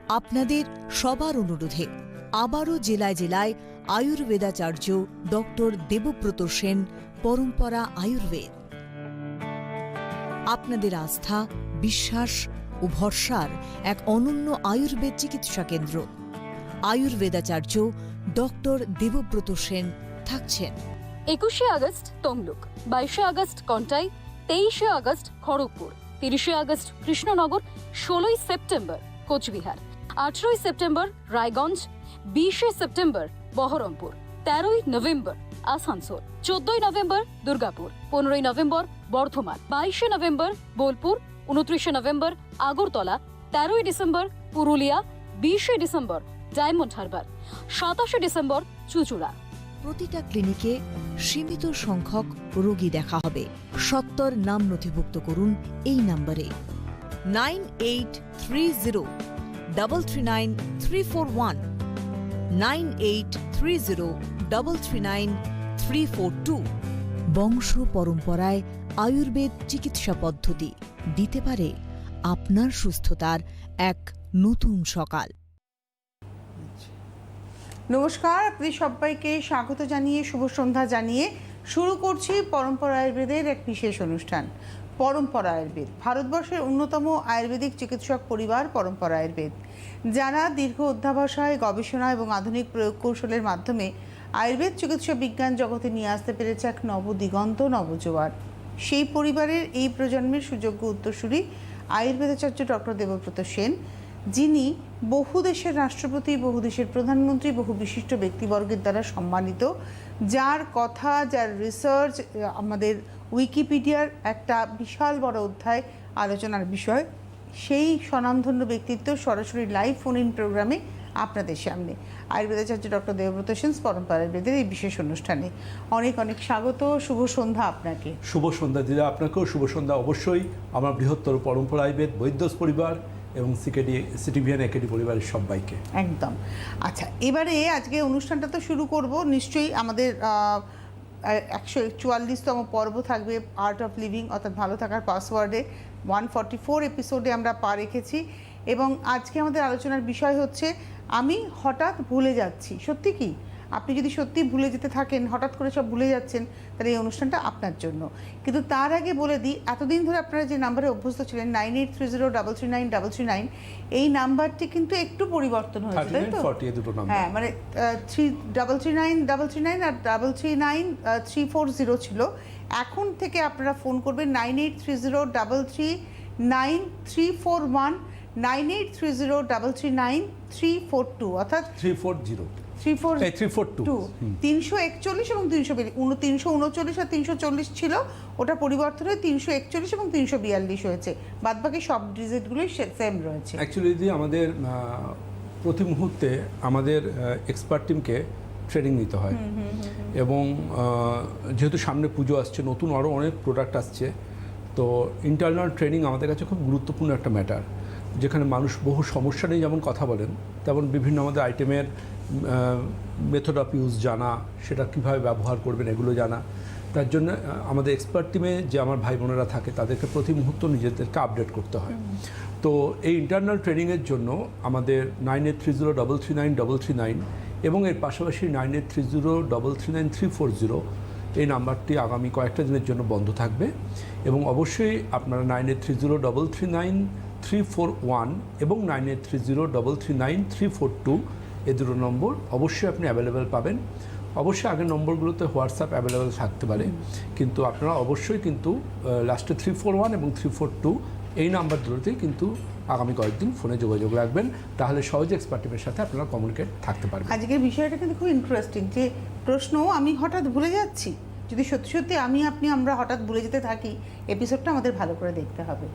আপনাদের সবার অনুরোধে আবারও জেলায় জেলায় আয়ুর্বেদাচার্য ডক্টর দেবব্রত সেন, পরম্পরা আয়ুর্বেদ। আপনাদের আস্থা, বিশ্বাস ও ভরসার এক অনন্য আয়ুর্বেদ চিকিৎসা কেন্দ্র। আয়ুর্বেদাচার্য ডক্টর দেবব্রত সেন থাকছেন 21শে আগস্ট তমলুক, 22শে আগস্ট কন্টাই, 23শে আগস্ট খড়গপুর, 30শে আগস্ট কৃষ্ণনগর, 16ই সেপ্টেম্বর কোচবিহার, 18ই সেপ্টেম্বর রায়গঞ্জ, 20শে সেপ্টেম্বর বহরমপুর, 13ই নভেম্বর আসানসোল, 14ই নভেম্বর দুর্গাপুর, 15ই নভেম্বর বর্ধমান, 22শে নভেম্বর বোলপুর, 29শে নভেম্বর আগরতলা, 13ই ডিসেম্বর পুরুলিয়া, 20শে ডিসেম্বর ডায়মন্ড হারবার, 27শে ডিসেম্বর চুঁচুড়া। প্রতিটা ক্লিনিকে সীমিত সংখ্যক রোগী দেখা হবে। সত্তর নাম নথিভুক্ত করুন এই নম্বরে 9830339341, 9830339342। বংশ পরম্পরায় আয়ুর্বেদ চিকিৎসা পদ্ধতি দিতে পারে আপনার সুস্থতার এক নতুন সকাল। নমস্কার, আপনাদের সবাইকে স্বাগত জানিয়ে শুভ সন্ধ্যা জানিয়ে শুরু করছি পরম্পরা আয়ুর্বেদের এক বিশেষ অনুষ্ঠান। পরম্পরা আয়ুর্বেদ ভারতবর্ষের অন্যতম আয়ুর্বেদিক চিকিৎসক পরিবার পরম্পরা আয়ুর্বেদ, যারা দীর্ঘ অধ্যাবসায়, গবেষণা এবং আধুনিক প্রয়োগ কৌশলের মাধ্যমে আয়ুর্বেদ চিকিৎসা বিজ্ঞান জগতে নিয়ে আসতে পেরেছে এক নবদিগন্ত, নবজোয়ার। সেই পরিবারের এই প্রজন্মের সুযোগ্য উত্তরসূরি আয়ুর্বেদাচার্য ডক্টর দেবব্রত সেন, যিনি বহু দেশের রাষ্ট্রপতি, বহু দেশের প্রধানমন্ত্রী, বহু বিশিষ্ট ব্যক্তিবর্গের দ্বারা সম্মানিত, যার কথা, যার রিসার্চ আমাদের উইকিপিডিয়ার একটা বিশাল বড় অধ্যায় আলোচনার বিষয়। সেই স্বনামধন্য ব্যক্তিত্ব সরাসরি লাইভ ফোন ইন প্রোগ্রামে আপনাদের সামনে আয়ুর্বেদাচার্য ডক্টর দেবব্রত সেন পরম্পরা আয়ুর্বেদের এই বিশেষ অনুষ্ঠানে অনেক অনেক স্বাগত। শুভ সন্ধ্যা আপনাকে। শুভ সন্ধ্যা দিদা, আপনাকেও শুভ সন্ধ্যা। অবশ্যই আমার বৃহত্তর পরম্পরা আয়ুর্বেদ বৈদ্যস পরিবার এবং সিটিভিএন একেডি পরিবারের সবাইকে একদম। আচ্ছা, এবারে আজকে অনুষ্ঠানটা তো শুরু করব। নিশ্চয়ই আমাদের 144তম পর্ব থাকবে আর্ট অফ লিভিং, অর্থাৎ ভালো থাকার পাসওয়ার্ডে 144 এপিসোডে আমরা পা রেখেছি এবং আজকে আমাদের আলোচনার বিষয় হচ্ছে আমি হঠাৎ ভুলে যাচ্ছি। সত্যি কি? আপনি যদি সত্যি ভুলে যেতে থাকেন, হঠাৎ করে সব ভুলে যাচ্ছেন, তাহলে এই অনুষ্ঠানটা আপনার জন্য। কিন্তু তার আগে বলে দিই, এতদিন ধরে আপনারা যে নাম্বারে অভ্যস্ত ছিলেন 9830339339, এই নাম্বারটি কিন্তু একটু পরিবর্তন হয়েছে, তাই তো? হ্যাঁ, মানে 3339 আর 339 ছিল। এখন থেকে আপনারা ফোন করবেন 9830339341, 9830339342, অর্থাৎ 342 341 এবং 339 আর 340 ছিল, ওটা পরিবর্তন হয়ে 341 এবং 342 হয়েছে। বাদবাকি সব ডিজিটগুলোই সেম রয়েছে। অ্যাকচুয়ালি যদি আমাদের প্রতি মুহূর্তে আমাদের এক্সপার্ট টিমকে ট্রেনিং নিতে হয় এবং যেহেতু সামনে পুজো আসছে, নতুন আরও অনেক প্রোডাক্ট আসছে, তো ইন্টারনাল ট্রেনিং আমাদের কাছে খুব গুরুত্বপূর্ণ একটা ম্যাটার, যেখানে মানুষ বহু সমস্যা নিয়ে যেমন কথা বলেন, তেমন বিভিন্ন আমাদের আইটেমের মেথড অফ ইউজ জানা, সেটা কীভাবে ব্যবহার করবেন এগুলো জানা। তার জন্য আমাদের এক্সপার্ট টিমে যে আমার ভাই বোনেরা থাকে, তাদেরকে প্রতি মুহূর্ত নিজেদেরকে আপডেট করতে হয়। তো এই ইন্টারনাল ট্রেনিংয়ের জন্য আমাদের 9830339339 এবং এর পাশাপাশি 9830339340 এই নাম্বারটি আগামী কয়েকটা দিনের জন্য বন্ধ থাকবে। এবং অবশ্যই আপনারা 9830339341 এবং 9830339342 এই দুটো নম্বর অবশ্যই আপনি অ্যাভেলেবেল পাবেন। অবশ্যই আগের নম্বরগুলোতে হোয়াটসঅ্যাপ অ্যাভেলেবেল থাকতে পারে, কিন্তু আপনারা অবশ্যই কিন্তু লাস্টে 341 এবং 342 এই নাম্বারগুলোতেই কিন্তু আগামী কয়েকদিন ফোনে যোগাযোগ রাখবেন, তাহলে সহজে এক্সপার্ট টিমের সাথে আপনারা কমিউনিকেট থাকতে পারবেন। আজকের বিষয়টা কিন্তু খুব ইন্টারেস্টিং, যে প্রশ্ন আমি হঠাৎ ভুলে যাচ্ছি। যদি সত্যি সত্যি আমরা হঠাৎ ভুলে যেতে থাকি, এপিসোডটা আমাদের ভালো করে দেখতে হবে।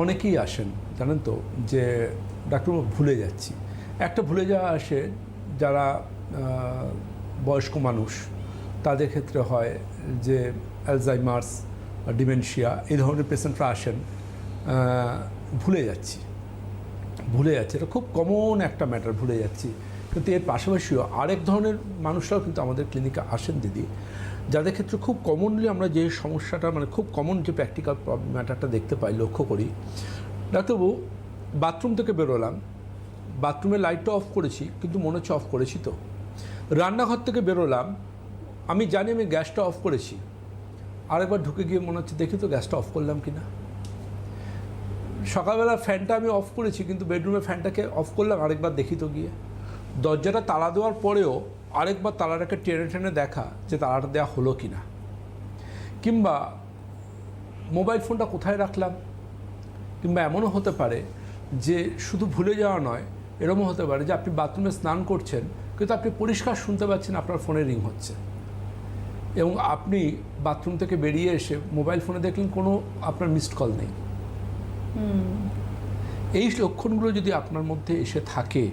অনেকেই আসেন জানেন তো, যে ডাক্তারবাবু ভুলে যাচ্ছি। একটা ভুলে যাওয়া আসে যারা বয়স্ক মানুষ, তাদের ক্ষেত্রে হয় যে অ্যালজাইমার্স, ডিমেনশিয়া, এই ধরনের পেশেন্টরা আসেন, ভুলে যাচ্ছি। এটা খুব কমন একটা ম্যাটার, ভুলে যাচ্ছি। কিন্তু এর পাশাপাশিও আরেক ধরনের মানুষরাও কিন্তু আমাদের ক্লিনিকে আসেন দিদি, যাদের ক্ষেত্রে খুব কমনলি আমরা যে সমস্যাটা, মানে খুব কমন যে প্র্যাকটিক্যাল ম্যাটারটা দেখতে পাই, লক্ষ্য করি। ডাক্তারবাবু বাথরুম থেকে বেরোলাম, বাথরুমের লাইটটা অফ করেছি, কিন্তু মনে হচ্ছে অফ করেছি তো। রান্নাঘর থেকে বেরোলাম, আমি জানি আমি গ্যাসটা অফ করেছি, আরেকবার ঢুকে গিয়ে মনে হচ্ছে দেখি তো গ্যাসটা অফ করলাম কি না। সকালবেলা ফ্যানটা আমি অফ করেছি, কিন্তু বেডরুমের ফ্যানটাকে অফ করলাম, আরেকবার দেখি তো গিয়ে। দরজাটা তালা দেওয়ার পরেও আরেকবার তালাটাকে টেনে টেনে দেখা যে তালাটা দেওয়া হলো কি না। কিংবা মোবাইল ফোনটা কোথায় রাখলাম। কিংবা এমনও হতে পারে যে শুধু ভুলে যাওয়া নয়, এরকমও হতে পারে যে আপনি বাথরুমে স্নান করছেন, কিন্তু আপনি পরিষ্কার শুনতে পাচ্ছেন আপনার ফোনে রিং হচ্ছে, এবং আপনি বাথরুম থেকে বেরিয়ে এসে মোবাইল ফোনে দেখলেন কোনো আপনার মিসড কল নেই। এই লক্ষণগুলো যদি আপনার মধ্যে এসে থাকে,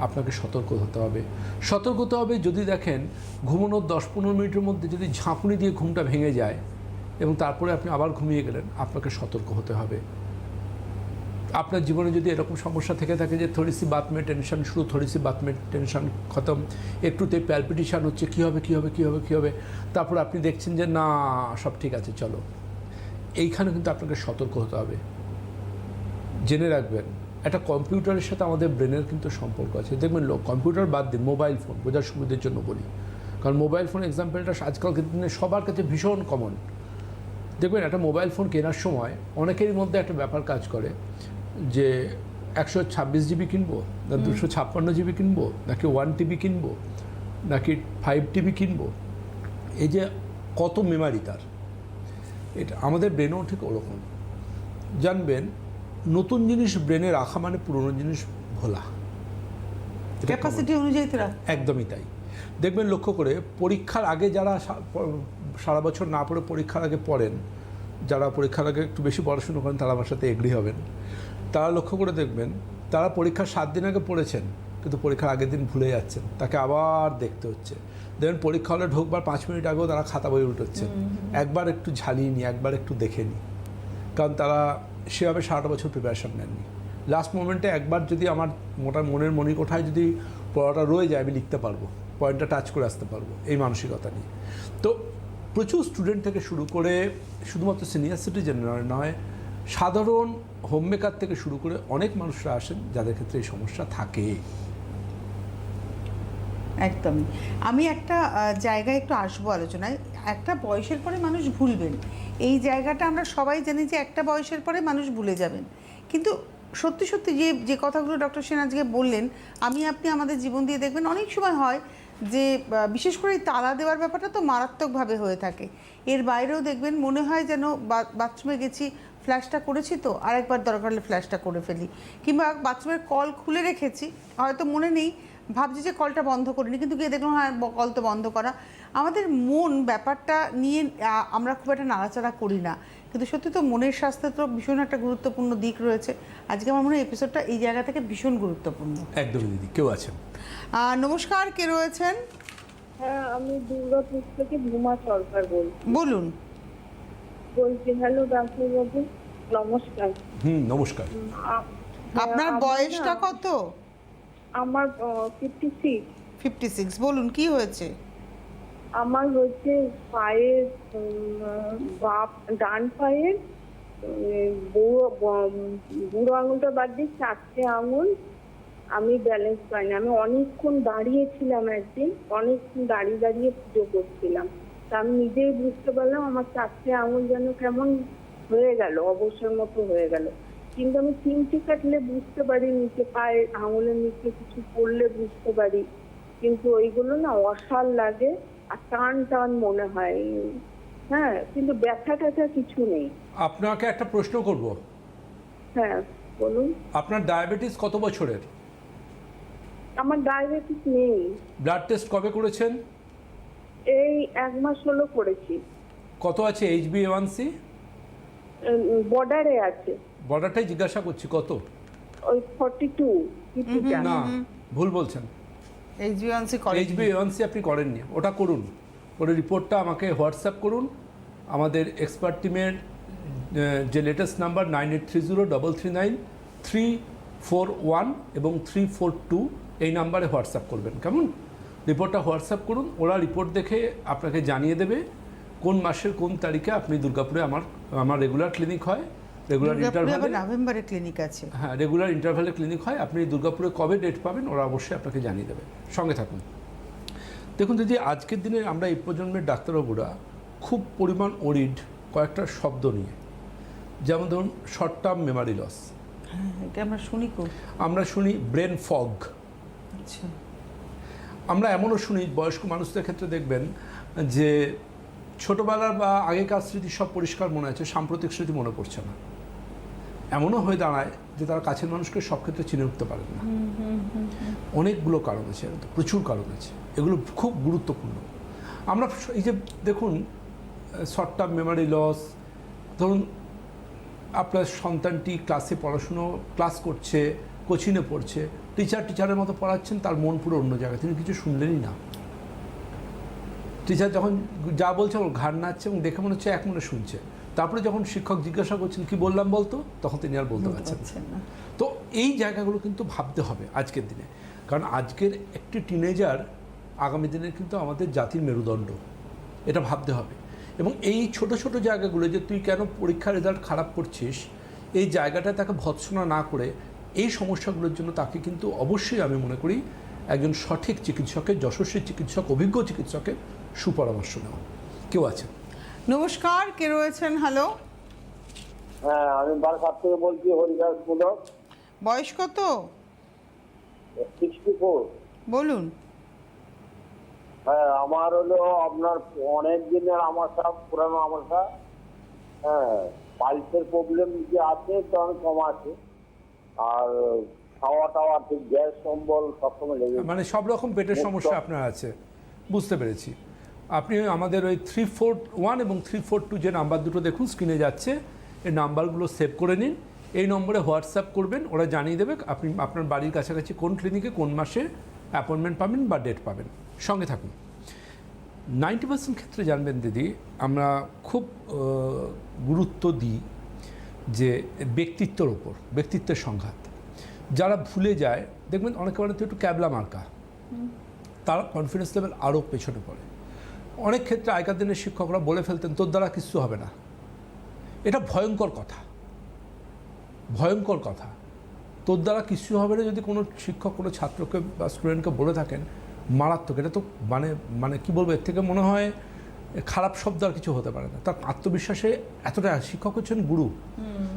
আপনাকে সতর্ক হতে হবে। সতর্ক হতে হবে যদি দেখেন ঘুমানোর 10-15 মিনিটের মধ্যে যদি ঝাঁকুনি দিয়ে ঘুমটা ভেঙে যায় এবং তারপরে আপনি আবার ঘুমিয়ে গেলেন, আপনাকে সতর্ক হতে হবে। আপনার জীবনে যদি এরকম সমস্যা থেকে থাকে যে থোড়ি সি বাত মে টেনশন শুরু, থোড়ি সি বাত মে টেনশন খতম, একটুতে প্যালপিটেশন হচ্ছে, কী হবে, তারপর আপনি দেখছেন যে না সব ঠিক আছে চলো, এইখানে কিন্তু আপনাকে সতর্ক হতে হবে। জেনে রাখবেন, একটা কম্পিউটারের সাথে আমাদের ব্রেনের কিন্তু সম্পর্ক আছে। দেখবেন কম্পিউটার বাদ দিন, মোবাইল ফোন বোঝার সুবিধার জন্য বলি, কারণ মোবাইল ফোন এক্সাম্পলটা আজকালকার দিনে সবার কাছে ভীষণ কমন। দেখবেন একটা মোবাইল ফোন কেনার সময় অনেকেরই মধ্যে একটা ব্যাপার কাজ করে যে 126 জিবি কিনবো না 256 জিবি কিনবো, নাকি 1 টিবি কিনবো, নাকি 5 টিবি কিনবো, এই যে কত মেমারি তার। এটা আমাদের ব্রেনও ঠিক ওরকম। জানবেন, নতুন জিনিস ব্রেনে রাখা মানে পুরনো জিনিস ভোলা, ক্যাপাসিটি অনুযায়ী তো একদমই তাই। দেখবেন লক্ষ্য করে, পরীক্ষার আগে যারা সারা বছর না পড়ে পরীক্ষার আগে পড়েন, যারা পরীক্ষার আগে একটু বেশি পড়াশুনো করেন তারা আমার সাথে এগ্রি হবেন। তারা লক্ষ্য করে দেখবেন তারা পরীক্ষার 7 দিন আগে পড়েছেন, কিন্তু পরীক্ষার আগের দিন ভুলে যাচ্ছেন, তাকে আবার দেখতে হচ্ছে। দেখবেন পরীক্ষা হলে ঢোকবার 5 মিনিট আগেও তারা খাতা বই উল্টোচ্ছেন, একবার একটু ঝালিয়ে নিই, একবার একটু দেখে নিই, কারণ তারা সেভাবে সারাটা বছর প্রিপারেশন নেননি। লাস্ট মোমেন্টে একবার যদি আমার মনের মণিকোঠায় যদি পড়াটা রয়ে যায়, আমি লিখতে পারবো, পয়েন্টটা টাচ করে আসতে পারবো, এই মানসিকতা নিয়ে। তো প্রচুর স্টুডেন্ট থেকে শুরু করে, শুধুমাত্র সিনিয়র সিটিজেন নয়, সাধারণ হোমমেকার থেকে শুরু করে অনেক মানুষরা আসেন যাদের ক্ষেত্রে এই সমস্যা থাকে। একদমই। আমি একটা জায়গায় একটু আসবো আলোচনায়। একটা বয়সের পরে মানুষ ভুলবেন, এই জায়গাটা আমরা সবাই জানি যে একটা বয়সের পরে মানুষ ভুলে যাবেন, কিন্তু সত্যি সত্যি যে কথাগুলো ডক্টর সেন আজকে বললেন, আপনি আমাদের জীবন দিয়ে দেখবেন অনেক সময় হয় যে বিশেষ করে এই তালা দেওয়ার ব্যাপারটা তো মারাত্মকভাবে হয়ে থাকে। এর বাইরেও দেখবেন মনে হয় যেন বাথরুমে গেছি, ফ্ল্যাশটা করেছি তো আরেকবার দরকার হলে ফ্ল্যাশটা করে ফেলি, কিংবা বাথরুমের কল খুলে রেখেছি, হয়তো মনে নেই, ভাবছি যে কলটা বন্ধ করিনি, কিন্তু গিয়ে দেখলাম হ্যাঁ কল তো বন্ধ করা। আমাদের মন ব্যাপারটা নিয়ে আমরা খুব একটা নাড়াচাড়া করি না, কিন্তু সত্যি তো মনের স্বাস্থ্য তো ভীষণ একটা গুরুত্বপূর্ণ দিক রয়েছে। আজকে আমার মনে হয় এপিসোডটা এই জায়গা থেকে ভীষণ গুরুত্বপূর্ণ। একদমই দিদি। কেউ আছেন? নমস্কার, কে রয়েছেন? হ্যাঁ, আমি দুর্গাপুর থেকে ভূমা সরকার বলুন। বলছি হ্যালো ডাক্তারবাবু, নমস্কার। নমস্কার। আপনার বয়সটা কত? আমার 56। 56। বলুন কি হয়েছে? আমার হচ্ছে পায়ের ডান পায়ের বুড়ো আঙুলটা বাদ দিয়ে 4টে আঙুল আমি ব্যালেন্স পাইনি। আমি অনেকক্ষণ দাঁড়িয়েছিলাম, একদিন অনেকক্ষণ দাঁড়িয়ে পুজো করছিলাম, তা আমি নিজেই বুঝতে পারলাম আমার 4টে আঙুল যেন কেমন হয়ে গেল, অবসর মতো হয়ে গেল। কিন্তু আমি চিমটি কাটলে বুঝতে পারি, নিচে পায়ের আঙুলের নিচে কিছু পড়লে বুঝতে পারি, কিন্তু ওইগুলো না অসার লাগে আর টান টান মনে হয়। হ্যাঁ, কিন্তু ব্যথা ট্যাথা কিছু নেই। আপনাকে একটা প্রশ্ন করব। হ্যাঁ বলুন। আপনার ডায়াবেটিস কত বছরের? আমার ডায়াবেটিস নেই। ব্লাড টেস্ট কবে করেছেন? এই 1 মাস হলো করেছি। কত আছে HbA1c? বর্ডারে আছে। বর্ডারটাই জিজ্ঞাসা করছি কত? ওই 42। না, ভুল বলছেন। HbA1c আপনি করেননি, ওটা করুন। ওর রিপোর্টটা আমাকে হোয়াটসঅ্যাপ করুন। আমাদের এক্সপার্ট টিমের যে লেটেস্ট নাম্বার 9830339341 এবং 342 এই নাম্বারে হোয়াটসঅ্যাপ করবেন, কেমন? রিপোর্টটা হোয়াটসঅ্যাপ করুন, ওরা রিপোর্ট দেখে আপনাকে জানিয়ে দেবে কোন মাসের কোন তারিখে আপনি দুর্গাপুরে আমার রেগুলার ক্লিনিক হয়, রেগুলার দুর্গাপুরে আবার ইন্টারভ্যালে, নভেম্বরে ক্লিনিক আছে। হ্যাঁ রেগুলার ইন্টারভ্যালে ক্লিনিক হয়। আপনি দুর্গাপুরে কবে ডেট পাবেন ওরা অবশ্যই আপনাকে জানিয়ে দেবে, সঙ্গে থাকুন। দেখুন দিদি, আজকের দিনে আমরা এই প্রজন্মের ডাক্তারবাবুরা খুব পরিমাণ ওরিড কয়েকটা শব্দ নিয়ে, যেমন ধরুন শর্ট টার্ম মেমারি লস, হ্যাঁ, এটা আমরা শুনি খুব। আমরা শুনি ব্রেন ফগ, আচ্ছা, আমরা এমনও শুনি বয়স্ক মানুষদের ক্ষেত্রে দেখবেন যে ছোটোবেলার বা আগেকার স্মৃতি সব পরিষ্কার মনে আছে, সাম্প্রতিক স্মৃতি মনে পড়ছে না। এমনও হয়ে দাঁড়ায় যে তারা কাছের মানুষকে সব ক্ষেত্রে চিনে উঠতে পারেন না। অনেকগুলো কারণ আছে, প্রচুর কারণ আছে, এগুলো খুব গুরুত্বপূর্ণ। আমরা এই যে দেখুন শর্ট টার্ম মেমারি লস, ধরুন আপনার সন্তানটি ক্লাস করছে, কোচিংয়ে পড়ছে, টিচারের মতো পড়াচ্ছেন, তার মন পুরো অন্য জায়গায়, তিনি কিছু শুনলেনই না। টিচার যখন যা বলছে ওর ঘাড় নাচছে এবং দেখে মনে হচ্ছে এক মনে শুনছে। তারপরে যখন শিক্ষক জিজ্ঞাসা করছেন কি বললাম বলতো, তখন তিনি আর বলতে পারছেন না। তো এই জায়গাগুলো কিন্তু ভাবতে হবে আজকের দিনে, কারণ আজকের একটি টিনেজার আগামী দিনের কিন্তু আমাদের জাতির মেরুদণ্ড, এটা ভাবতে হবে। এবং এই ছোট ছোট জায়গাগুলো, যে তুই কেন পরীক্ষার রেজাল্ট খারাপ করছিস, এই জায়গাটা তাকে ভৎসনা না করে এই সমস্যাগুলোর জন্য তাকে কিন্তু অবশ্যই আমি মনে করি একজন সঠিক চিকিৎসকের, যশস্বী চিকিৎসক, অভিজ্ঞ চিকিৎসকের সুপরামর্শ নেওয়া। কেউ আছে? নমস্কার, কে রয়েছেন? হ্যালো, হ্যাঁ, আমি বারাসাত থেকে বলছি, হরিদাস পুলক। বয়স কত? 64। বলুন। হ্যাঁ, আমার হলো আপনার অনেক দিনের আমাশা, পুরানো আমাশা। হ্যাঁ, পাইলসের প্রবলেম যে আছে তো অনেক কম আছে, আর খাওয়া টাওয়া ঠিক গ্যাস সম্বল সবসময় লেগে, মানে সব রকম পেটের সমস্যা আপনার আছে, বুঝতে পেরেছি। আপনি আমাদের ওই 341 এবং 342 যে নাম্বার দুটো দেখুন স্ক্রিনে যাচ্ছে, এই নাম্বারগুলো সেভ করে নিন। এই নম্বরে হোয়াটসঅ্যাপ করবেন, ওরা জানিয়ে দেবে আপনি আপনার বাড়ির কাছাকাছি কোন ক্লিনিকে কোন মাসে অ্যাপয়েন্টমেন্ট পাবেন বা ডেট পাবেন। সঙ্গে থাকুন। 90% ক্ষেত্রে জানবেন দিদি, আমরা খুব গুরুত্ব দিই যে ব্যক্তিত্বের ওপর, ব্যক্তিত্বের সংঘাত। যারা ভুলে যায় দেখবেন অনেকে বলে তো একটু ক্যাবলা মার্কা, তার কনফিডেন্স লেভেল আরও পেছনে পড়ে। অনেক ক্ষেত্রে আগেকার দিনের শিক্ষকরা বলে ফেলতেন তোর দ্বারা কিছু হবে না। এটা ভয়ঙ্কর কথা, ভয়ঙ্কর কথা। তোর দ্বারা কিছু হবে না যদি কোনো শিক্ষক কোনো ছাত্রকে বা স্টুডেন্টকে বলে থাকেন, মারাত্মক। এটা তো মানে কি বলবো, এর থেকে মনে হয় খারাপ শব্দ আর কিছু হতে পারে না। তার আত্মবিশ্বাসে এতটা, শিক্ষক হচ্ছেন গুরু,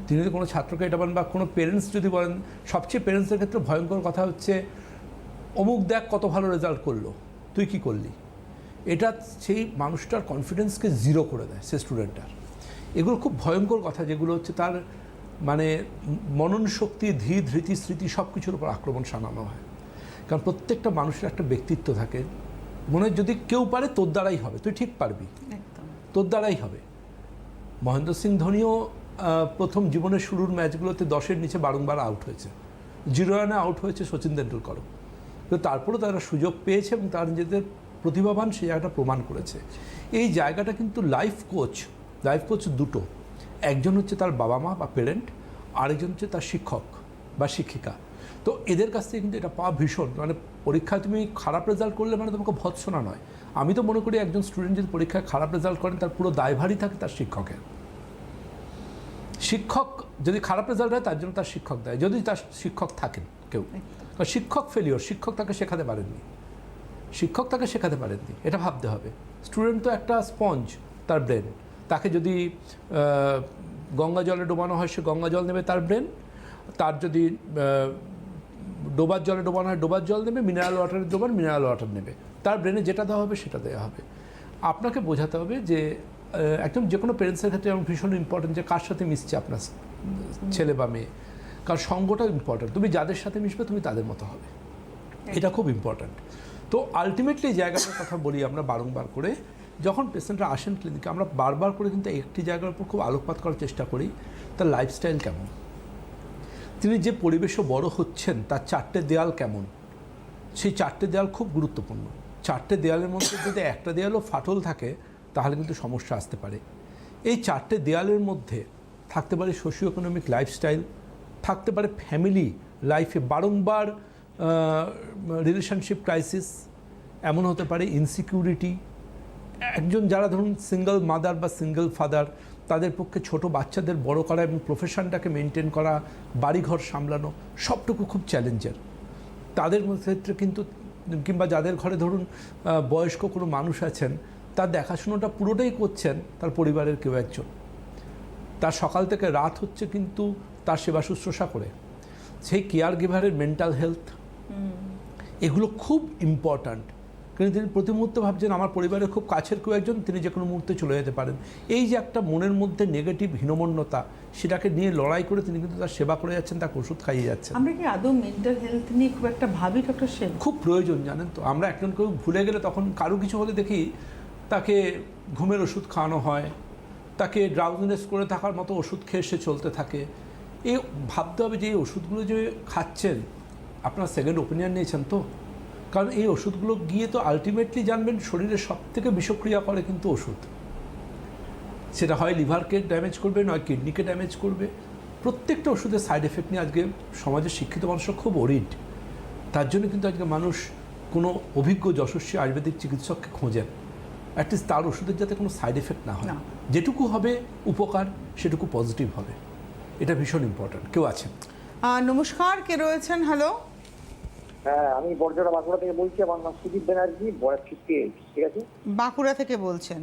তিনি যদি কোনো ছাত্রকে এটা বলেন বা কোনো পেরেন্টস যদি বলেন, সবচেয়ে পেরেন্টসদের ক্ষেত্রে ভয়ঙ্কর কথা হচ্ছে অমুক দেখ কত ভালো রেজাল্ট করলো, তুই কি করলি। এটা সেই মানুষটার কনফিডেন্সকে জিরো করে দেয়, সে স্টুডেন্টটার। এগুলো খুব ভয়ঙ্কর কথা, যেগুলো হচ্ছে তার মানে মনন শক্তি, ধৃতি, স্মৃতি সব কিছুর উপর আক্রমণ শানানো হয়। কারণ প্রত্যেকটা মানুষের একটা ব্যক্তিত্ব থাকে, মনে হয় যদি কেউ পারে তোর দ্বারাই হবে, তুই ঠিক পারবি, তোর দ্বারাই হবে। মহেন্দ্র সিং ধোনিও প্রথম জীবনের শুরুর ম্যাচগুলোতে 10-এর নিচে বারংবার আউট হয়েছে, 0 রানে আউট হয়েছে সচিন তেন্ডুলকরও, তো তারপরেও তারা সুযোগ পেয়েছে এবং তারা নিজেদের প্রতিভাবান সেই জায়গাটা প্রমাণ করেছে। এই জায়গাটা কিন্তু লাইফ কোচ দুটো, একজন হচ্ছে তার বাবা মা বা পেরেন্ট, আরেকজন হচ্ছে তার শিক্ষক বা শিক্ষিকা। তো এদের কাছ থেকে কিন্তু এটা পাওয়া ভীষণ, মানে পরীক্ষায় তুমি খারাপ রেজাল্ট করলে মানে তোমাকে ভৎসনা নয়। আমি তো মনে করি একজন স্টুডেন্ট যদি পরীক্ষায় খারাপ রেজাল্ট করেন, তার পুরো দায়ভারই থাকে তার শিক্ষকের। শিক্ষক যদি খারাপ রেজাল্ট হয় তার জন্য তার শিক্ষক দেয়, যদি তার শিক্ষক থাকেন কেউ। শিক্ষক ফেলিওর, শিক্ষক তাকে শেখাতে পারেননি, এটা ভাবতে হবে। স্টুডেন্ট তো একটা স্পঞ্জ, তার ব্রেন, তাকে যদি গঙ্গা জলে ডোবানো হয় সে গঙ্গা জল নেবে তার ব্রেন, তার যদি ডোবার জলে ডোবানো হয় ডোবার জল নেবে, মিনারেল ওয়াটারে ডোবান মিনারেল ওয়াটার নেবে, তার ব্রেনে যেটা দেওয়া হবে সেটা দেওয়া হবে। আপনাকে বোঝাতে হবে যে একদম যে কোনো পেরেন্টসের ক্ষেত্রে যেমন ভীষণ ইম্পর্টেন্ট যে কার সাথে মিশছে আপনার ছেলে বা মেয়ে, কার সঙ্গটা ইম্পর্টেন্ট। তুমি যাদের সাথে মিশবে তুমি তাদের মতো হবে, এটা খুব ইম্পর্ট্যান্ট। তো আলটিমেটলি এই জায়গাটার কথা বলি আমরা বারংবার করে, যখন পেশেন্টরা আসেন ক্লিনিকে আমরা বারবার করে কিন্তু একটি জায়গার উপর খুব আলোকপাত করার চেষ্টা করি, তার লাইফস্টাইল কেমন, তিনি যে পরিবেশে বড় হচ্ছেন তার 4টে দেয়াল কেমন, সেই 4টে দেয়াল খুব গুরুত্বপূর্ণ। 4টে দেয়ালের মধ্যে যদি একটা দেয়ালও ফাটল থাকে তাহলে কিন্তু সমস্যা আসতে পারে। এই 4টে দেয়ালের মধ্যে থাকতে পারে সোশিও ইকোনমিক লাইফস্টাইল, থাকতে পারে ফ্যামিলি লাইফে বারংবার রিলেশনশিপ ক্রাইসিস, এমন হতে পারে ইনসিকিউরিটি। একজন যারা ধরুন সিঙ্গল মাদার বা সিঙ্গল ফাদার, তাদের পক্ষে ছোট বাচ্চাদের বড় করা এবং প্রফেশনটাকে মেনটেন করা, বাড়িঘর সামলানো সবটুকু খুব চ্যালেঞ্জের। তাদের ক্ষেত্রে কিন্তু, কিংবা যাদের ঘরে ধরুন বয়স্ক কোনো মানুষ আছেন, তার দেখাশোনাটা পুরোটাই করছেন তার পরিবারের কেউ একজন। তার সকাল থেকে রাত হচ্ছে কিন্তু তার সেবা শুশ্রূষা করে। সেই কেয়ার গিভারের মেন্টাল হেলথ, এগুলো খুব ইম্পর্ট্যান্ট। কিন্তু তিনি প্রতি মুহূর্তে ভাবছেন আমার পরিবারের খুব কাছের কেউ একজন, তিনি যে কোনো মুহূর্তে চলে যেতে পারেন। এই যে একটা মনের মধ্যে নেগেটিভ হীনমন্যতা, সেটাকে নিয়ে লড়াই করে তিনি কিন্তু তার সেবা করে যাচ্ছেন, তাকে ওষুধ খাইয়ে যাচ্ছেন। আমরা কি আদৌ মেন্টাল হেলথ নিয়ে খুব একটা ভাবি ডক্টর সেন? খুব প্রয়োজন, জানেন তো। আমরা একজন কেউ ভুলে গেলে তখন কারো কিছু হলে দেখি তাকে ঘুমের ওষুধ খাওয়ানো হয়, তাকে ড্রাউজিনেস করে থাকার মতো ওষুধ খেয়ে সে চলতে থাকে। এই ভাবতে হবে যে এই ওষুধগুলো যে খাচ্ছেন, আপনার সেকেন্ড ওপিনিয়ন নিয়েছেন তো? কারণ এই ওষুধগুলো গিয়ে তো আলটিমেটলি জানবেন শরীরে সব থেকে বিষক্রিয়া করে কিন্তু ওষুধ। সেটা হয় লিভারকে ড্যামেজ করবে, নয় কিডনিকে ড্যামেজ করবে। প্রত্যেকটা ওষুধের সাইড এফেক্ট নিয়ে আজকে সমাজের শিক্ষিত মানুষরা খুব ওরিড। তার জন্য কিন্তু আজকে মানুষ কোনো অভিজ্ঞ যশস্বী আয়ুর্বেদিক চিকিৎসককে খোঁজেন, অ্যাটলিস্ট তার ওষুধের যাতে কোনো সাইড এফেক্ট না হয়, যেটুকু হবে উপকার সেটুকু পজিটিভ হবে। এটা ভীষণ ইম্পর্ট্যান্ট। কেউ আছেন? নমস্কার, কে রয়েছেন? হ্যালো। হ্যাঁ, আমি বর্জরা বাঁকুড়া থেকে বলছি। আমার নাম সুদীপ ব্যানার্জি, বয়স 58, ঠিক আছে? বাঁকুড়া থেকে বলছেন?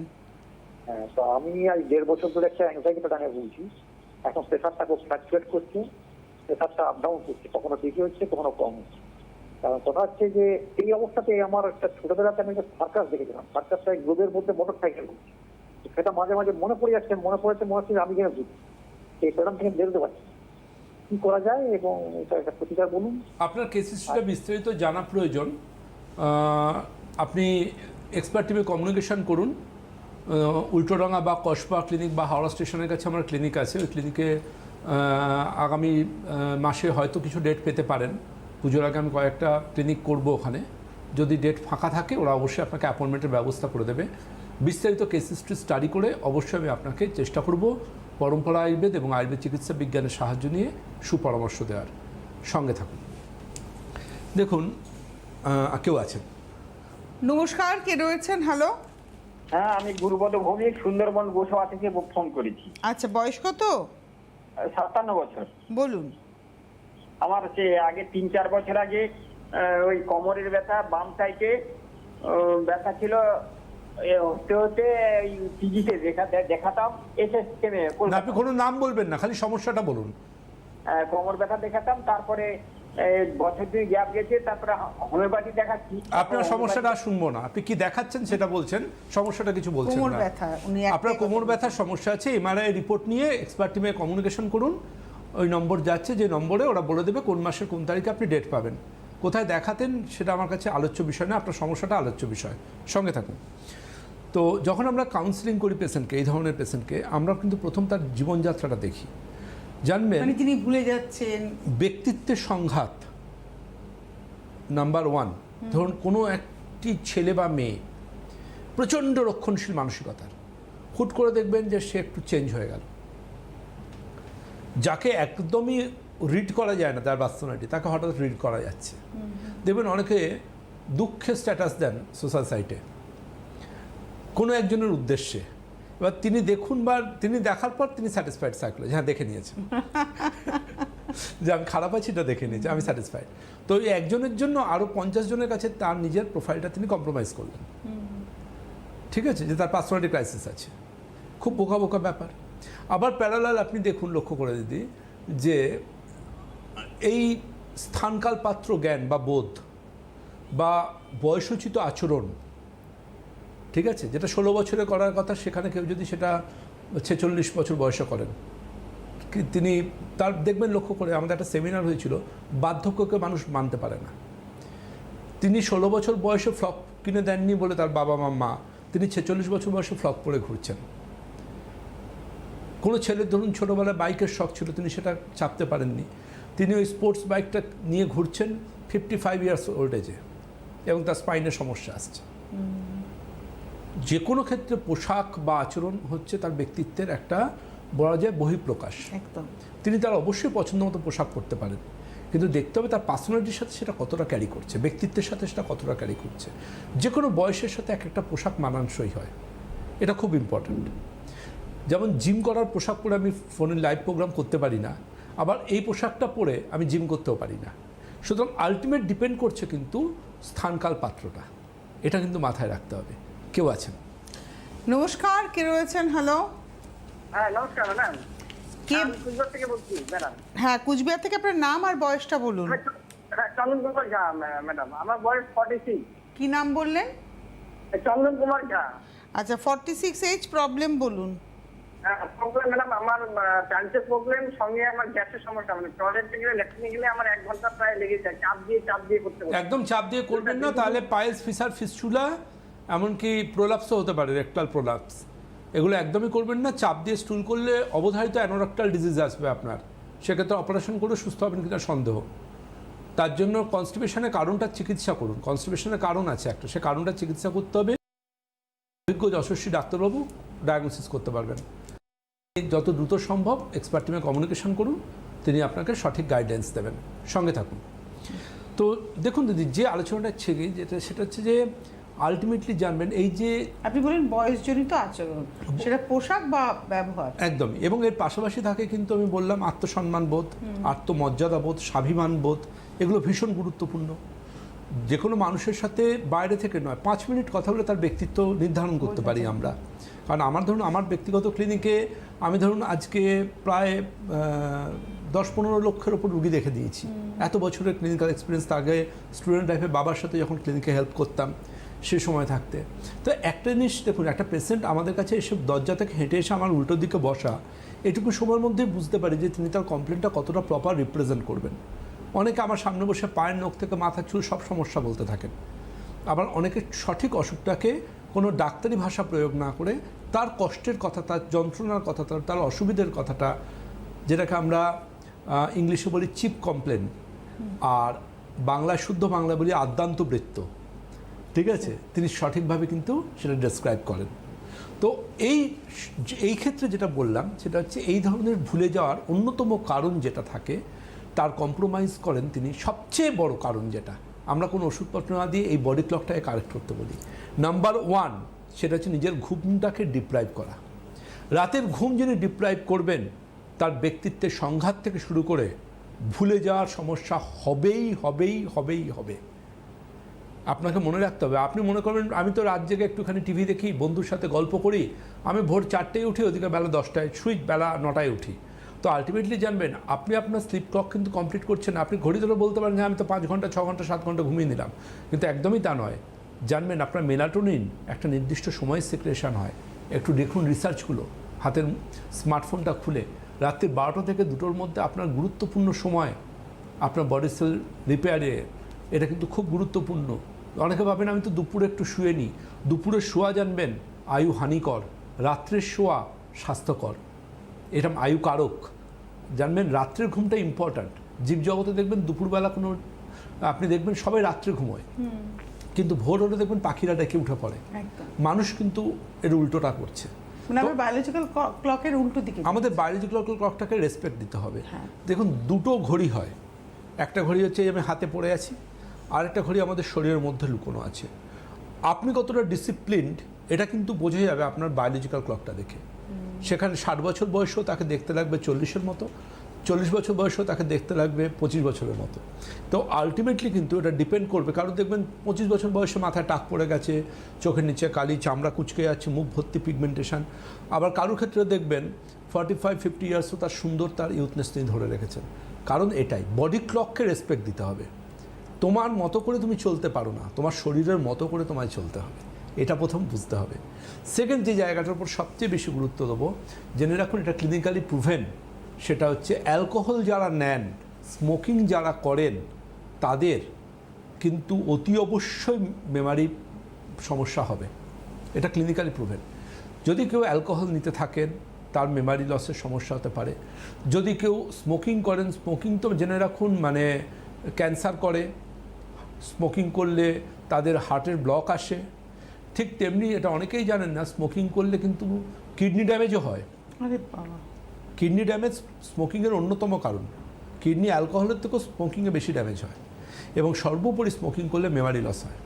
হ্যাঁ, তো আমি আজ 1.5 বছর ধরে একটা অ্যাংজাইটি প্যাটার্নে বলছি। এখন প্রেশারটা খুব ফ্লাকচুয়েট করছে, প্রেশারটা আপ ডাউন করছে, কখনো বেশি হচ্ছে কখনো কম হচ্ছে। কারণ কথা হচ্ছে যে এই অবস্থাতে আমার একটা ছোটবেলাতে আমি একটা সার্কাস দেখেছিলাম। সার্কাসটা গ্লোবের মধ্যে মোটর সাইকেল করছে, সেটা মাঝে মাঝে মনে পড়ছে আমি যেন বুঝি সেই প্যাটার্ন থেকে বেরোতে পারছি। কি করা যায় এবং এটা একটা প্রতিকার বলুন। আপনার কেস হিস্ট্রিটা বিস্তারিত জানা প্রয়োজন। আপনি এক্সপার্ট টিমে কমিউনিকেশন করুন। উল্টোডাঙ্গা বা কসবা ক্লিনিক বা হাওড়া স্টেশনের কাছে আমার ক্লিনিক আছে। ওই ক্লিনিকে আগামী মাসে হয়তো কিছু ডেট পেতে পারেন। পুজোর আগে আমি কয়েকটা ক্লিনিক করব ওখানে। যদি ডেট ফাঁকা থাকে ওরা অবশ্যই আপনাকে অ্যাপয়েন্টমেন্টের ব্যবস্থা করে দেবে। বিস্তারিত কেস হিস্ট্রি স্টাডি করে অবশ্যই আমি আপনাকে চেষ্টা করব পরম্পরা আয়ুর্বেদ এবং আয়ুর্বেদ চিকিৎসা বিজ্ঞানের সাহায্য নিয়ে সুপরামর্শ দেওয়ার। সঙ্গে থাকুন। দেখুন, কেউ আছেন? নমস্কার, কে রয়েছেন? হ্যালো। হ্যাঁ, আমি গুরুপদ ভৌমিক, সুন্দরবন গোসাবা থেকে ফোন করেছি। আচ্ছা, বয়স কত? 57 বছর। বলুন। আমার হচ্ছে আগে 3-4 বছর আগে ওই কোমরের ব্যথা, বাম সাইডে ব্যথা ছিল। হতে হতে পিজিতে দেখাতাম, এসএসকেমে। আপনি কোনো নাম বলবেন না, খালি সমস্যাটা বলুন। কোমর ব্যথা দেখাতাম, তারপরে বছর 2 গ্যাপ গেছে, তারপরে হোমিওপ্যাথি দেখাচ্ছি। আপনার সমস্যাটা শুনবো না, আপনি কি দেখাচ্ছেন সেটা বলছেন, সমস্যাটা কিছু বলছেন কোমর না। ব্যথা, আপনার কোমর ব্যথার সমস্যা আছে, এমআরআই রিপোর্ট নিয়ে এক্সপার্ট টিমে কমিউনিকেশন করুন। ওই নম্বর যাচ্ছে, যে নম্বরে ওরা বলে দেবে কোন মাসের কোন তারিখে আপনি ডেট পাবেন। কোথায় দেখাতেন সেটা আমার কাছে আলোচ্য বিষয় না, আপনার সমস্যাটা আলোচ্য বিষয়। সঙ্গে থাকুন। তো যখন আমরা কাউন্সিলিং করি পেশেন্টকে, এই ধরনের পেশেন্টকে, আমরা কিন্তু প্রথম তার জীবনযাত্রাটা দেখি। জানবেন, মানে তিনি ভুলে যাচ্ছেন, ব্যক্তিত্বের সংঘাত নাম্বার 1। ধরুন কোনো একটি ছেলে বা মেয়ে প্রচণ্ড রক্ষণশীল মানসিকতার, হুট করে দেখবেন যে সে একটু চেঞ্জ হয়ে গেল। যাকে একদমই রিড করা যায় না তার পার্সোনালিটি, তাকে হঠাৎ রিড করা যাচ্ছে। দেখবেন অনেকে দুঃখের স্ট্যাটাস দেন সোশ্যাল সাইটে কোনো একজনের উদ্দেশ্যে। এবার তিনি দেখুন, বা তিনি দেখার পর তিনি স্যাটিসফাইড সাইকোলজি, হ্যাঁ দেখে নিয়েছেন যে আমি খারাপ আছি, এটা দেখে নিয়েছি, আমি স্যাটিসফাইড। তো এই একজনের জন্য আরও 50 জনের কাছে তার নিজের প্রোফাইলটা তিনি কম্প্রোমাইজ করলেন। ঠিক আছে, যে তার পার্সোনালিটি ক্রাইসিস আছে। খুব বোকা বোকা ব্যাপার। আবার প্যারালাল আপনি দেখুন, লক্ষ্য করে দিদি, যে এই স্থানকাল পাত্র জ্ঞান বা বোধ বা বয়সোচিত আচরণ, ঠিক আছে, যেটা 16 বছরে করার কথা, সেখানে কেউ যদি সেটা 46 বছর বয়সে করেন, তিনি তার দেখবেন, লক্ষ্য করে আমাদের একটা সেমিনার হয়েছিল, বার্ধক্যকে মানুষ মানতে পারে না। তিনি 16 বছর বয়সে ফ্রক কিনে দেননি বলে তার বাবা মা, তিনি 46 বছর বয়সে ফ্রক পরে ঘুরছেন। কোনো ছেলের ধরুন ছোটোবেলায় বাইকের শখ ছিল, তিনি সেটা চাপতে পারেননি, তিনি ওই স্পোর্টস বাইকটা নিয়ে ঘুরছেন 55 ইয়ার্স ওল্ড এজে, এবং তার স্পাইনের সমস্যা আসছে। যে কোনো ক্ষেত্রে পোশাক বা আচরণ হচ্ছে তার ব্যক্তিত্বের একটা বলা যায় বহিঃপ্রকাশ। একদম। তিনি তার অবশ্যই পছন্দ মতো পোশাক পরতে পারেন, কিন্তু দেখতে হবে তার পার্সোনালিটির সাথে সেটা কতটা ক্যারি করছে, ব্যক্তিত্বের সাথে সেটা কতটা ক্যারি করছে। যে কোনো বয়সের সাথে এক একটা পোশাক মানানসই হয়, এটা খুব ইম্পর্ট্যান্ট। যেমন জিম করার পোশাক পরে আমি ফোনে লাইভ প্রোগ্রাম করতে পারি না, আবার এই পোশাকটা পরে আমি জিম করতেও পারি না। সুতরাং আলটিমেট ডিপেন্ড করছে কিন্তু স্থানকাল পাত্রটা, এটা কিন্তু মাথায় রাখতে হবে। কেউ আছেন? নমস্কার, কে রয়েছেন? হ্যালো, হ্যাঁ নমস্কার ম্যাডাম, কে? আমি কুচবিহার থেকে বলছি ম্যাডাম। হ্যাঁ, কুচবিহার থেকে আপনার নাম আর বয়সটা বলুন। হ্যাঁ চন্দন কুমার ঝা ম্যাডাম, আমার বয়স 46। কি নাম বললেন? চন্দন কুমার ঝা। আচ্ছা, 46 এজ, প্রবলেম বলুন। প্রবলেম ম্যাডাম, আমার প্যান্টের প্রবলেম, সঙ্গে আমার গ্যাসের সমস্যা, মানে টয়লেটে গেলে ল্যাট্রিনে গেলে আমার 1 ঘন্টা প্রায় লেগে যায়, চাপ দিয়ে করতে হবে। একদম চাপ দিয়ে করবেন না, তাহলে পাইলস, ফিসার, ফিস্টুলা, এমনকি প্রোলাপসও হতে পারে, রেকটাল প্রোলাপস, এগুলো একদমই করবেন না। চাপ দিয়ে স্টুল করলে অবধারিত অ্যানোরেক্টাল ডিজিজ আসবে আপনার, সেক্ষেত্রে অপারেশন করে সুস্থ হবেন কিনা সন্দেহ। তার জন্য কনস্টিপেশনের কারণটা চিকিৎসা করুন। কনস্টিপেশনের কারণ আছে একটা, সে কারণটা চিকিৎসা করতে হবে, অভিজ্ঞ যশস্বী ডাক্তারবাবু ডায়াগনোসিস করতে পারবেন। যত দ্রুত সম্ভব এক্সপার্ট টিমে কমিউনিকেশন করুন, তিনি আপনাকে সঠিক গাইডেন্স দেবেন। সঙ্গে থাকুন। তো দেখুন দিদি, যে আলোচনাটা ছেড়ে সেটা হচ্ছে যে আলটিমেটলি জানবেন এই যে আপনি বলেন বয়সজনিত আচরণ, সেটা পোশাক বা ব্যবহার, একদমই, এবং এর পাশাপাশি থাকে কিন্তু আমি বললাম আত্মসম্মান বোধ, আত্মমর্যাদা বোধ, স্বাভিমান বোধ, এগুলো ভীষণ গুরুত্বপূর্ণ। যে কোনো মানুষের সাথে বাইরে থেকে নয়, 5 মিনিট কথা বলে তার ব্যক্তিত্ব নির্ধারণ করতে পারি আমরা। কারণ আমার ব্যক্তিগত ক্লিনিকে আমি আজকে প্রায় 10-15 লক্ষের ওপর রুগী দেখে দিয়েছি। এত বছরের ক্লিনিক্যাল এক্সপিরিয়েন্স। আগে স্টুডেন্ট লাইফে বাবার সাথে যখন ক্লিনিকে হেল্প করতাম সে সময় থাকতে, তো একটা জিনিস দেখুন, একটা পেশেন্ট আমাদের কাছে এসে দরজা থেকে হেঁটে এসে আমার উল্টো দিকে বসা, এটুকু সময়ের মধ্যেই বুঝতে পারি যে তিনি তার কমপ্লেনটা কতটা প্রপার রিপ্রেজেন্ট করবেন। অনেকে আমার সামনে বসে পায়ের নখ থেকে মাথা চুল সব সমস্যা বলতে থাকেন, আবার অনেকে সঠিক অসুখটাকে কোনো ডাক্তারি ভাষা প্রয়োগ না করে তার কষ্টের কথা, তার যন্ত্রণার কথা, তার অসুবিধের কথাটা, যেটাকে আমরা ইংলিশে বলি চিপ কমপ্লেন, আর বাংলায় শুদ্ধ বাংলা বলি আদ্যান্তবৃত্ত, ঠিক আছে, তিনি সঠিকভাবে কিন্তু সেটা ডেসক্রাইব করেন। তো এই ক্ষেত্রে যেটা বললাম সেটা হচ্ছে এই ধরনের ভুলে যাওয়ার অন্যতম কারণ যেটা থাকে তার কম্প্রোমাইজ করেন তিনি। সবচেয়ে বড় কারণ যেটা, আমরা কোনো ওষুধপত্র না দিয়ে এই বডি ক্লকটাকে কারেক্ট করতে বলি। নাম্বার 1 সেটা হচ্ছে নিজের ঘুমটাকে ডিপ্রাইভ করা। রাতের ঘুম যিনি ডিপ্রাইভ করবেন তার ব্যক্তিত্বের সংঘাত থেকে শুরু করে ভুলে যাওয়ার সমস্যা হবে। আপনাকে মনে রাখতে হবে। আপনি মনে করবেন আমি তো রাত জেগে একটুখানি টিভি দেখি, বন্ধুর সাথে গল্প করি, আমি ভোর 4টায় উঠি, ওদিকে বেলা 10টায় শুই, বেলা 9টায় উঠি। তো আলটিমেটলি জানবেন আপনি আপনার স্লিপ ক্লক কিন্তু কমপ্লিট করছেন। আপনি ঘড়ি ধরে বলতে পারেন যে আমি তো 5 ঘন্টা, 6 ঘন্টা, 7 ঘন্টা ঘুমিয়ে নিলাম, কিন্তু একদমই তা নয়। জানবেন আপনার মেলাটোনিন একটা নির্দিষ্ট সময় সিক্রেশন হয়। একটু দেখুন রিসার্চগুলো, হাতের স্মার্টফোনটা খুলে রাত্রি 12টা থেকে 2টোর মধ্যে আপনার গুরুত্বপূর্ণ সময় আপনার বডি সেল রিপেয়ারে, এটা কিন্তু খুব গুরুত্বপূর্ণ। অনেকে ভাবেন আমি তো দুপুরে একটু শুয়ে নিই। দুপুরে শোয়া জানবেন আয়ু হানিকর, রাত্রের শোয়া স্বাস্থ্যকর, এটা আয়ু কারক। জানবেন রাত্রের ঘুমটা ইম্পর্ট্যান্ট। জীবজগতে দেখবেন দুপুরবেলা আপনি দেখবেন সবাই রাত্রে ঘুমোয়, কিন্তু ভোর হলে দেখবেন পাখিরা ডেকে উঠে পড়ে। মানুষ কিন্তু এর উল্টোটা করছে। আমাদের বায়োলজিক্যাল ক্লকের উল্টো দিকে আমাদের বায়োলজিক্যাল ক্লকটাকে রেসপেক্ট দিতে হবে। দেখুন 2টো ঘড়ি হয়, একটা ঘড়ি হচ্ছে আমি হাতে পড়ে আছি, আর একটা ঘড়ি আমাদের শরীরের মধ্যে লুকোনো আছে। আপনি কতটা ডিসিপ্লিনড এটা কিন্তু বোঝা যাবে আপনার বায়োলজিক্যাল ক্লকটা দেখে। সেখানে 60 বছর বয়সেও তাকে দেখতে লাগবে 40-এর মতো, 40 বছর বয়সেও তাকে দেখতে লাগবে 25 বছরের মতো। তো আলটিমেটলি কিন্তু এটা ডিপেন্ড করবে। কারণ দেখবেন 25 বছর বয়সে মাথায় টাক পড়ে গেছে, চোখের নিচে কালি, চামড়া কুচকে যাচ্ছে, মুখ ভর্তি পিগমেন্টেশন। আবার কারোর ক্ষেত্রে দেখবেন 45-50 ইয়ার্সও তার সুন্দর, তার ইউথনেস তিনি ধরে রেখেছেন। কারণ এটাই, বডি ক্লককে রেসপেক্ট দিতে হবে। তোমার মতো করে তুমি চলতে পারো না, তোমার শরীরের মতো করে তোমায় চলতে হবে, এটা প্রথম বুঝতে হবে। সেকেন্ড যে জায়গাটার উপর সবচেয়ে বেশি গুরুত্ব দেবো, জেনে রাখুন এটা ক্লিনিক্যালি প্রুভেন, সেটা হচ্ছে অ্যালকোহল যারা নেন, স্মোকিং যারা করেন, তাদের কিন্তু অতি অবশ্যই মেমারি সমস্যা হবে। এটা ক্লিনিক্যালি প্রুভেন। যদি কেউ অ্যালকোহল নিতে থাকেন তার মেমারি লসের সমস্যা হতে পারে। যদি কেউ স্মোকিং করেন, স্মোকিং তো জেনে রাখুন মানে ক্যান্সার করে, স্মোকিং করলে তাদের হার্টের ব্লক আসে। ঠিক তেমনি এটা অনেকেই জানেন না, স্মোকিং করলে কিন্তু কিডনি ড্যামেজও হয়। আরে বাবা, কিডনি ড্যামেজ স্মোকিংয়ের অন্যতম কারণ। কিডনি অ্যালকোহলের থেকেও স্মোকিংয়ে বেশি ড্যামেজ হয়, এবং সর্বোপরি স্মোকিং করলে মেমারি লস হয়।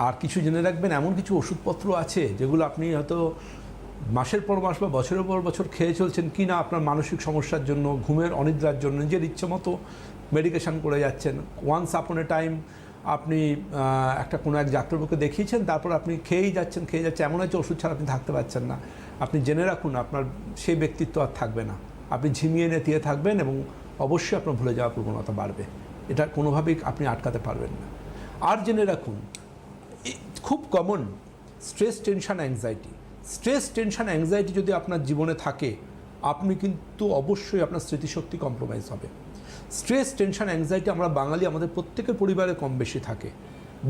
আর কিছু জেনে রাখবেন, এমন কিছু ওষুধপত্র আছে যেগুলো আপনি হয়তো মাসের পর মাস বা বছরের পর বছর খেয়ে চলছেন কি না আপনার মানসিক সমস্যার জন্য, ঘুমের অনিদ্রার জন্য নিজের ইচ্ছে মতো মেডিকেশন করে যাচ্ছেন। ওয়ান্স আপন এ টাইম আপনি একটা কোনো এক ডাক্তারবাবুকে দেখিয়েছেন, তারপর আপনি খেয়েই যাচ্ছেন এমন হচ্ছে ওষুধ ছাড়া আপনি থাকতে পারছেন না। আপনি জেনে রাখুন আপনার সেই ব্যক্তিত্ব আর থাকবে না, আপনি ঝিমিয়ে নেতিয়ে থাকবেন এবং অবশ্যই আপনার ভুলে যাওয়ার প্রবণতা বাড়বে। এটা কোনোভাবেই আপনি আটকাতে পারবেন না। আর জেনে রাখুন খুব কমন স্ট্রেস টেনশন অ্যাংজাইটি যদি আপনার জীবনে থাকে আপনি কিন্তু অবশ্যই আপনার স্মৃতিশক্তি কম্প্রোমাইজ হবে। স্ট্রেস টেনশন অ্যাংজাইটি আমরা বাঙালি আমাদের প্রত্যেকের পরিবারে কম বেশি থাকে,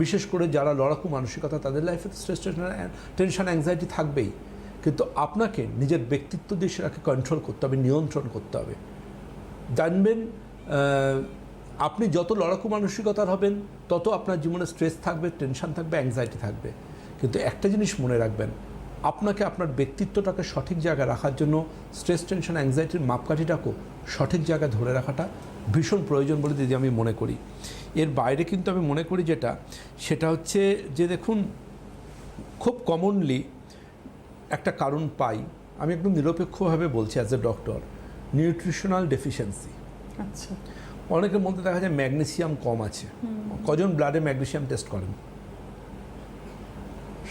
বিশেষ করে যারা লড়াকু মানসিকতা তাদের লাইফে স্ট্রেস টেনশন অ্যাংজাইটি থাকবেই। কিন্তু আপনাকে নিজের ব্যক্তিত্ব দিয়ে সেটাকে কন্ট্রোল করতে হবে, নিয়ন্ত্রণ করতে হবে। জানবেন আপনি যত লড়াকু মানসিকতার হবেন তত আপনার জীবনে স্ট্রেস থাকবে, টেনশন থাকবে, অ্যাংজাইটি থাকবে। কিন্তু একটা জিনিস মনে রাখবেন, আপনাকে আপনার ব্যক্তিত্বটাকে সঠিক জায়গায় রাখার জন্য স্ট্রেস টেনশন অ্যাংজাইটির মাপকাঠিটাকেও সঠিক জায়গায় ধরে রাখাটা ভীষণ প্রয়োজন বলে দিদি আমি মনে করি। এর বাইরে কিন্তু আমি মনে করি সেটা হচ্ছে যে দেখুন খুব কমনলি একটা কারণ পাই, আমি একদম নিরপেক্ষভাবে বলছি as a doctor, nutritional deficiency. আচ্ছা, অনেকের মধ্যে দেখা যায় ম্যাগনেসিয়াম কম আছে। কজন ব্লাডে ম্যাগনেসিয়াম টেস্ট করেন?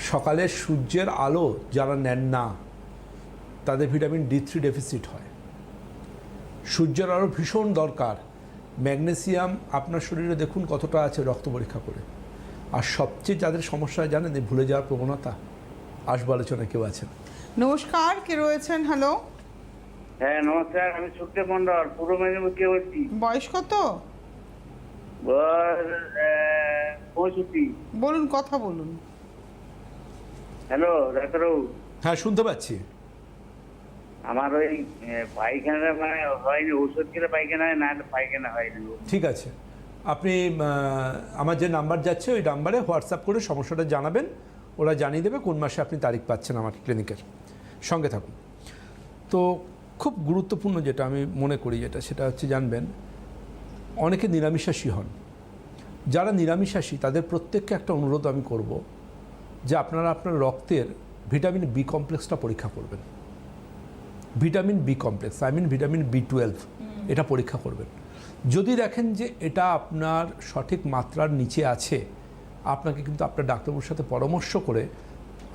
সকালে সূর্যের আলো যারা নেন না তাদের ভিটামিন D3 ডেফিসিট হয়। সূর্যের আলো ভীষণ দরকার। ম্যাগনেসিয়াম আপনার শরীরে দেখুন কতটা আছে রক্ত পরীক্ষা করে। আর সবচেয়ে যাদের সমস্যা জানেন এই ভুলে যাওয়ার প্রবণতা, আসবো আলোচনায় কেউ আছেন? নমস্কার, কে রয়েছেন? হ্যালো, হ্যাঁ নমস্কার, আমি সুখদেব মন্ডল, পূর্ব মেদিনীপুর থেকে বলছি। বয়স কত? 65। বলুন, কথা বলুন। হ্যালো ডাক্তারবাবু। হ্যাঁ, শুনতে পাচ্ছি। আমার ওই পায়খানা মানে হয়নি, ওষুধ খেলে পায়খানা হয় না, পায়খানা হয়নি। ঠিক আছে, আপনি আমার যে নাম্বার যাচ্ছে ওই নাম্বারে হোয়াটসঅ্যাপ করে সমস্যাটা জানাবেন, ওরা জানিয়ে দেবে কোন মাসে আপনি তারিখ পাচ্ছেন আমার ক্লিনিকের। সঙ্গে থাকুন। তো খুব গুরুত্বপূর্ণ যেটা আমি মনে করি সেটা হচ্ছে জানবেন, অনেকে নিরামিষাশী হন। যারা নিরামিষাশী তাদের প্রত্যেককে একটা অনুরোধ আমি করব যে আপনারা আপনার রক্তের ভিটামিন B কমপ্লেক্সটা পরীক্ষা করবেন। Vitamin B complex, vitamin B12, এটা পরীক্ষা করবেন। যদি দেখেন যে এটা আপনার সঠিক মাত্রার নিচে আছে, আপনাকে কিন্তু আপনার ডাক্তারবাবুর সাথে পরামর্শ করে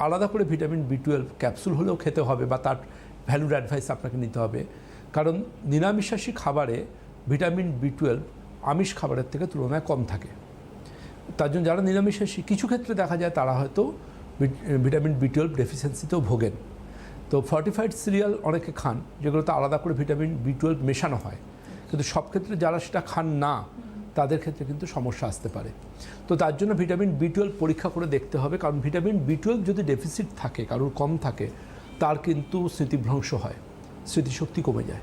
আলাদা করে ভিটামিন B12 ক্যাপসুল হলেও খেতে হবে বা তার ভ্যালুড অ্যাডভাইস আপনাকে নিতে হবে। কারণ নিরামিষাশী খাবারে ভিটামিন B12 আমিষ খাবারের থেকে তুলনায় কম থাকে। তার জন্য যারা নিরামিষাশী কিছু ক্ষেত্রে দেখা যায় তারা হয়তো ভিটামিন B12 ডেফিসিয়েন্সিতেও ভোগেন। তো ফর্টিফাইড সিরিয়াল অনেকে খান, যেগুলোতে আলাদা করে ভিটামিন B12 মেশানো হয়, কিন্তু সব ক্ষেত্রে যারা সেটা খান না তাদের ক্ষেত্রে কিন্তু সমস্যা আসতে পারে। তো তার জন্য ভিটামিন B12 পরীক্ষা করে দেখতে হবে, কারণ ভিটামিন B12 যদি ডেফিসিট থাকে, কারোর কম থাকে, তার কিন্তু স্মৃতিভ্রংশ হয়, স্মৃতিশক্তি কমে যায়।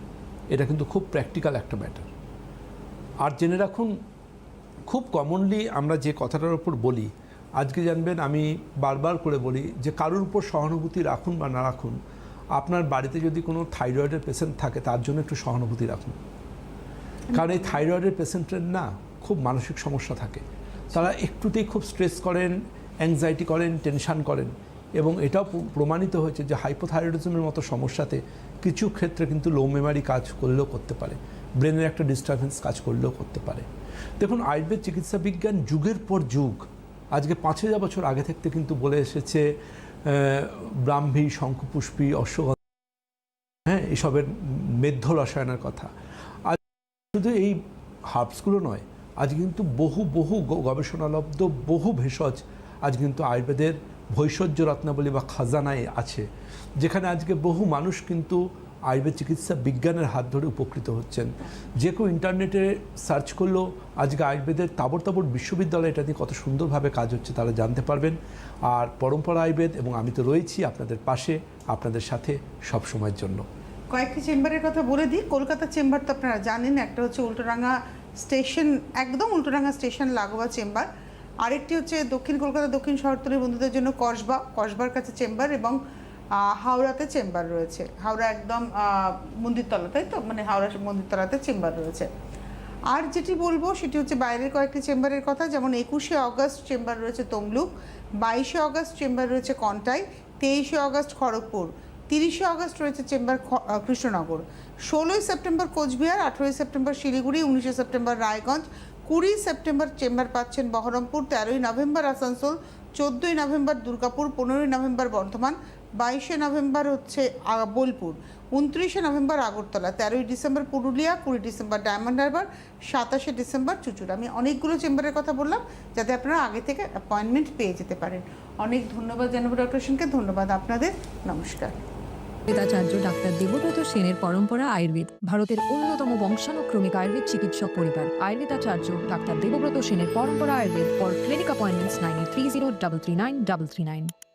এটা কিন্তু খুব প্র্যাকটিক্যাল একটা ম্যাটার। আর জেনে রাখুন, খুব কমনলি আমরা যে কথাটার উপর বলি, আজকে জানবেন আমি বারবার করে বলি যে কারোর উপর সহানুভূতি রাখুন বা না রাখুন, আপনার বাড়িতে যদি কোনো থাইরয়েডের পেশেন্ট থাকে তার জন্য একটু সহানুভূতি রাখুন। কারণ এই থাইরয়েডের পেশেন্টের না খুব মানসিক সমস্যা থাকে, তারা একটুতেই খুব স্ট্রেস করেন, অ্যাংজাইটি করেন, টেনশান করেন। এবং এটাও প্রমাণিত হয়েছে যে হাইপোথাইরয়েডিজমের মতো সমস্যাতে কিছু ক্ষেত্রে কিন্তু লো মেমারি কাজ করলেও করতে পারে, ব্রেনের একটা ডিস্টারবেন্স কাজ করলেও করতে পারে। দেখুন, আয়ুর্বেদ চিকিৎসা বিজ্ঞান যুগের পর যুগ, আজকে 5000 বছর আগে থাকতে কিন্তু বলে এসেছে ব্রাহ্মী, শঙ্খপুষ্পী, অশ্বগন্ধা, হ্যাঁ, এসবের মেধ্য রসায়নের কথা। আজ শুধু এই হার্বসগুলো নয়, আজ কিন্তু বহু বহু গবেষণালব্ধ বহু ভেষজ আজ কিন্তু আয়ুর্বেদের ভৈষজ্য রত্নাবলী বা খাজানায় আছে, যেখানে আজকে বহু মানুষ কিন্তু আয়ুর্বেদ চিকিৎসা বিজ্ঞানের হাত ধরে উপকৃত হচ্ছেন। যে কেউ ইন্টারনেটে সার্চ করলেও আজকে আয়ুর্বেদের তাবড় তাবড় বিশ্ববিদ্যালয় এটা নিয়ে কত সুন্দরভাবে কাজ হচ্ছে তারা জানতে পারবেন। আর পরম্পরা আয়ুর্বেদ এবং আমি তো রয়েছি আপনাদের পাশে, আপনাদের সাথে সব সময়ের জন্য। কয়েকটি চেম্বারের কথা বলে দিই। কলকাতার চেম্বার তো আপনারা জানেন, একটা হচ্ছে উল্টোডাঙ্গা স্টেশন, একদম উল্টোডাঙ্গা স্টেশন লাগোয়া চেম্বার। আরেকটি হচ্ছে দক্ষিণ কলকাতা দক্ষিণ শহরতলির বন্ধুদের জন্য কসবার কাছে চেম্বার, এবং হাওড়াতে চেম্বার রয়েছে। হাওড়া একদম মন্দিরতলা, তাই তো, মানে হাওড়া মন্দিরতলাতে চেম্বার রয়েছে। আর যেটি বলবো সেটি হচ্ছে বাইরের কয়েকটি চেম্বারের কথা, যেমন 21শে অগস্ট চেম্বার রয়েছে তমলুক, 22শে অগস্ট চেম্বার রয়েছে কন্টাই, 23শে অগস্ট খড়গপুর, 30শে আগস্ট রয়েছে চেম্বার কৃষ্ণনগর, 16ই সেপ্টেম্বর কোচবিহার, 18ই সেপ্টেম্বর শিলিগুড়ি, 19শে সেপ্টেম্বর রায়গঞ্জ, 20 সেপ্টেম্বর চেম্বার পাচ্ছেন বহরমপুর, 13ই নভেম্বর আসানসোল, 14ই নভেম্বর দুর্গাপুর, 15ই নভেম্বর বর্ধমান, 22শে নভেম্বর হচ্ছে বোলপুর, 29শে নভেম্বর আগরতলা, 13ই ডিসেম্বর পুরুলিয়া, 20 ডিসেম্বর ডায়মন্ড হারবার, 27শে ডিসেম্বর চুচুড়া। আমি অনেকগুলো চেম্বারের কথা বললাম যাতে আপনারা আগে থেকে অ্যাপয়েন্টমেন্ট পেয়ে যেতে পারেন। অনেক ধন্যবাদ জানাবো ডক্টর সেনকে, ধন্যবাদ আপনাদের, নমস্কার। আচার্য ডাক্তার দেবব্রত সেনের পরম্পরা আয়ুর্বেদ, ভারতের অন্যতম বংশানুক্রমিক আয়ুর্বেদ চিকিৎসক পরিবার। আয়ুর্বেদাচার্য ডাক্তার দেবব্রত সেনের পরম্পরা আয়ুর্বেদ। For clinic appointments 9830 339 339।